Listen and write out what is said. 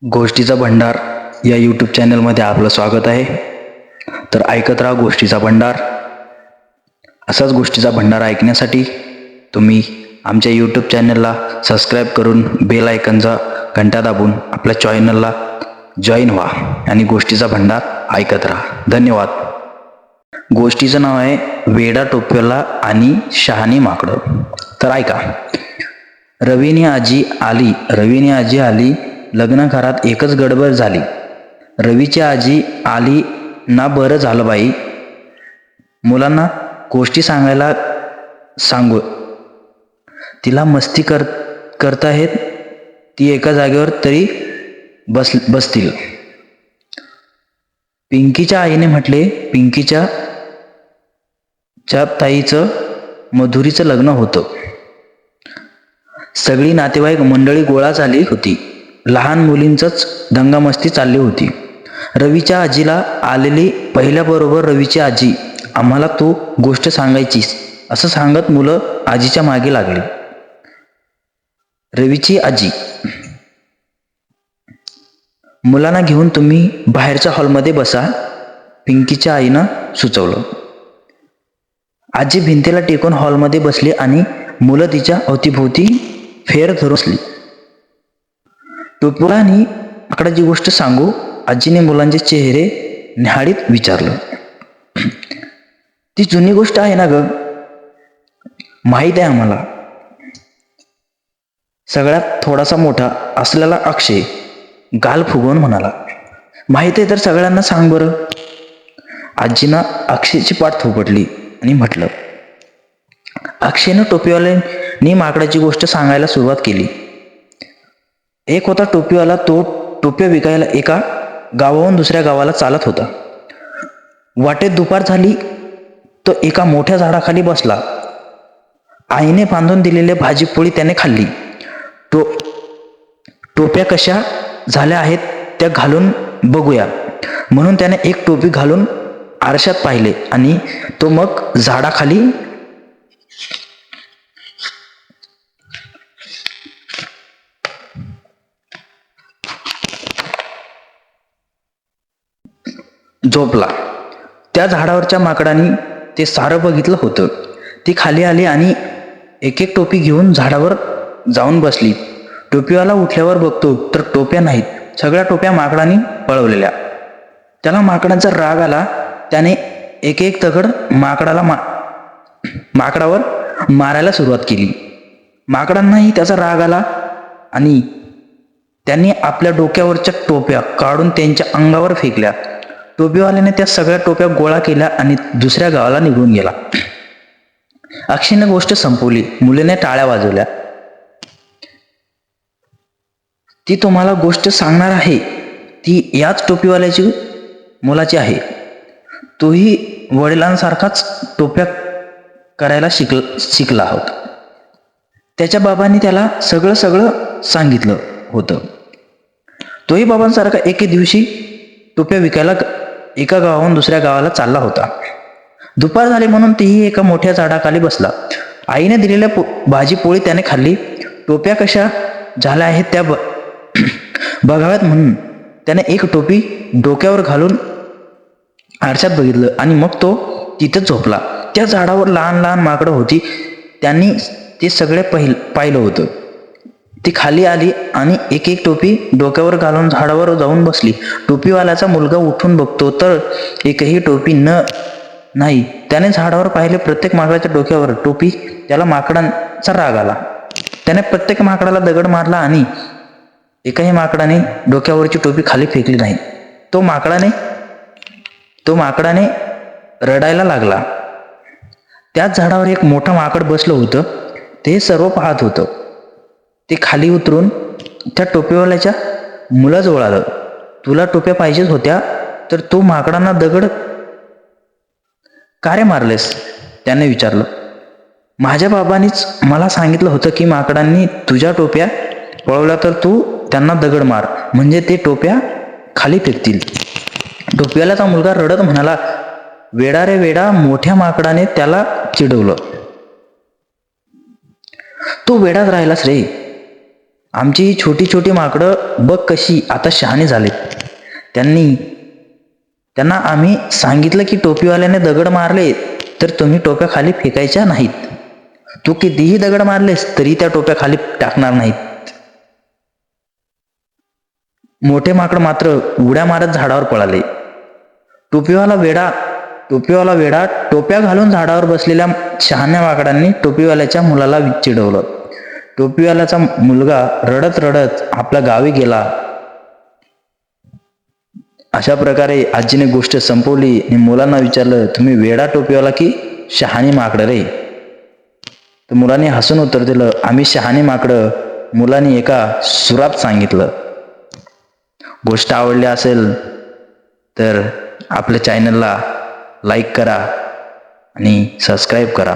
गोष्टीचा भंडार या यूट्यूब चॅनलमध्ये आपलं स्वागत आहे. तर ऐकत राहा गोष्टीचा भंडार. असाच गोष्टीचा भंडार ऐकण्यासाठी तुम्ही आमच्या यूट्यूब चॅनलला सबस्क्राईब करून बेल आयकनचा घंटा दाबून आपल्या चॅनलला जॉईन व्हा आणि गोष्टीचा भंडार ऐकत राहा. धन्यवाद. गोष्टीचं नाव आहे वेडा टोप्याला आणि शहाणी माकडं. तर ऐका. रवीने आजी आली. लग्न घरात एकच गडबड झाली. रवीची आजी आली ना, बरं झालं बाई. मुलांना गोष्टी सांगायला सांगू. तिला मस्ती करता येत. ती एका जागेवर तरी बसतील. पिंकीच्या आईने म्हटले, पिंकीच्या ताईचं मधुरीचं लग्न होतं. सगळी नातेवाईक मंडळी गोळा झाली होती. लहान मुलींचंच दंगामस्ती चालली होती. रवीच्या आजीला आलेली पहिल्याबरोबर रवीची आजी, आम्हाला तू गोष्ट सांगायचीस असं सांगत मुलं आजीच्या मागे लागली. रवीची आजी, मुलांना घेऊन तुम्ही बाहेरच्या हॉलमध्ये बसा, पिंकीच्या आईनं सुचवलं. आजी भिंतीला टेकून हॉलमध्ये बसली आणि मुलं तिच्या अवतीभोवती फेर धरून बसली. टोपलानी आकडाची गोष्ट सांगू, आजीने मुलांचे चेहरे न्याहाळीत विचारलं. ती जुनी गोष्ट आहे ना ग? माहीत आहे आम्हाला. सगळ्यात थोडासा मोठा असलेला अक्षय गाल फुगवून म्हणाला. माहीत आहे तर सगळ्यांना सांग बरं. आजीनं अक्षयची पाठ थोपटली आणि म्हटलं. अक्षयनं टोपीवाल्याने माकडाची गोष्ट सांगायला सुरुवात केली. एक होता टोपीवाला. तो टोप्या विकायला एका गावाहून दुसऱ्या गावाला चालत होता. वाटेत दुपार झाली. तो एका मोठ्या झाडाखाली बसला. आईने बांधून दिलेली भाजीपोळी त्याने खाल्ली. टोप्या कशा झाल्या आहेत त्या घालून बघूया म्हणून त्याने एक टोपी घालून आरशात पाहिले आणि तो मग झाडाखाली झोपला. त्या झाडावरच्या माकडाने ते सारं बघितलं होतं. ती खाली आली आणि एक एक टोपी घेऊन झाडावर जाऊन बसली. टोपीवाला उठल्यावर बघतो तर टोप्या नाहीत. सगळ्या टोप्या माकडाने पळवलेल्या. त्याला माकडांचा राग आला. त्याने एक एक दगड माकडावर मारायला सुरुवात केली. माकडांनाही त्याचा राग आला आणि त्यांनी आपल्या डोक्यावरच्या टोप्या काढून त्यांच्या अंगावर फेकल्या. टोपीवाल्याने त्या सगळ्या टोप्या गोळा केल्या आणि दुसऱ्या गावाला निघून गेला. अक्षयने गोष्ट संपवली. मुलीने टाळ्या वाजवल्या. ती तुम्हाला गोष्ट सांगणार आहे ती याच टोपीवाल्याची मुलाची आहे. तोही वडिलांसारखाच टोप्या करायला शिकला होता. त्याच्या बाबांनी त्याला सगळं सांगितलं होतं. तोही बाबांसारखा एके दिवशी टोप्या विकायला एका गावाहून दुसऱ्या गावाला चालला होता. दुपार झाली म्हणून तेही एका मोठ्या झाडाखाली बसला. आईने दिलेल्या भाजीपोळी त्याने खाल्ली. टोप्या कशा झाल्या आहेत त्या बघाव्यात म्हणून त्याने एक टोपी डोक्यावर घालून आरशात बघितलं आणि मग तो तिथेच झोपला. त्या झाडावर लहान लहान माकडं होती. त्यांनी ते सगळे पाहिलं होतं. ती खाली आली आणि एक एक टोपी डोक्यावर घालून झाडावर जाऊन बसली. टोपीवाल्याचा मुलगा उठून बघतो तर एकही टोपी नाही. त्याने झाडावर पाहिले प्रत्येक माकडाच्या डोक्यावर टोपी. त्याला माकडांचा राग आला. त्याने प्रत्येक माकडाला दगड मारला आणि एकाही माकडाने डोक्यावरची टोपी खाली फेकली नाही. तो माकडाने रडायला लागला. त्याच झाडावर एक मोठं माकड बसलं होतं. ते सर्व पाहत होतं. ते खाली उतरून त्या टोपीवाल्याच्या मुलाजवळ आलं. तुला टोप्या पाहिजेच होत्या तर तू माकडांना दगड का रे मारलेस? त्याने विचारलं. माझ्या बाबांनीच मला सांगितलं होतं की माकडांनी तुझ्या टोप्या पळवल्या तर तू त्यांना दगड मार म्हणजे ते टोप्या खाली फेकतील. टोपीवाल्याचा मुलगा रडत म्हणाला. वेडा रे वेडा. मोठ्या माकडाने त्याला चिडवलं. तू वेडाच राहिलास रे. आमची ही छोटी छोटी माकडं बघ कशी आता शहाणी झालीत. त्यांना आम्ही सांगितलं की टोपीवाल्याने दगड मारले तर तुम्ही टोप्या खाली फेकायच्या नाहीत. तू कितीही दगड मारलेस तरी त्या टोप्या खाली टाकणार नाहीत. मोठे माकड मात्र उड्या मारत झाडावर पळाले. टोपीवाला वेडा टोप्या घालून झाडावर बसलेल्या शहाण्या माकडांनी टोपीवाल्याच्या मुलाला चिडवलं. टोपीवाल्याचा मुलगा रडत रडत आपल्या गावी गेला. अशा प्रकारे आजीने गोष्ट संपवली आणि मुलांना विचारलं, तुम्ही वेडा टोपीवाला की शहाणी माकडं रे? तर मुलांनी हसून उत्तर दिलं, आम्ही शहाणी माकडं. मुलांनी एका सुरात सांगितलं. गोष्ट आवडली असेल तर आपल्या चॅनलला लाईक करा आणि सबस्क्राईब करा.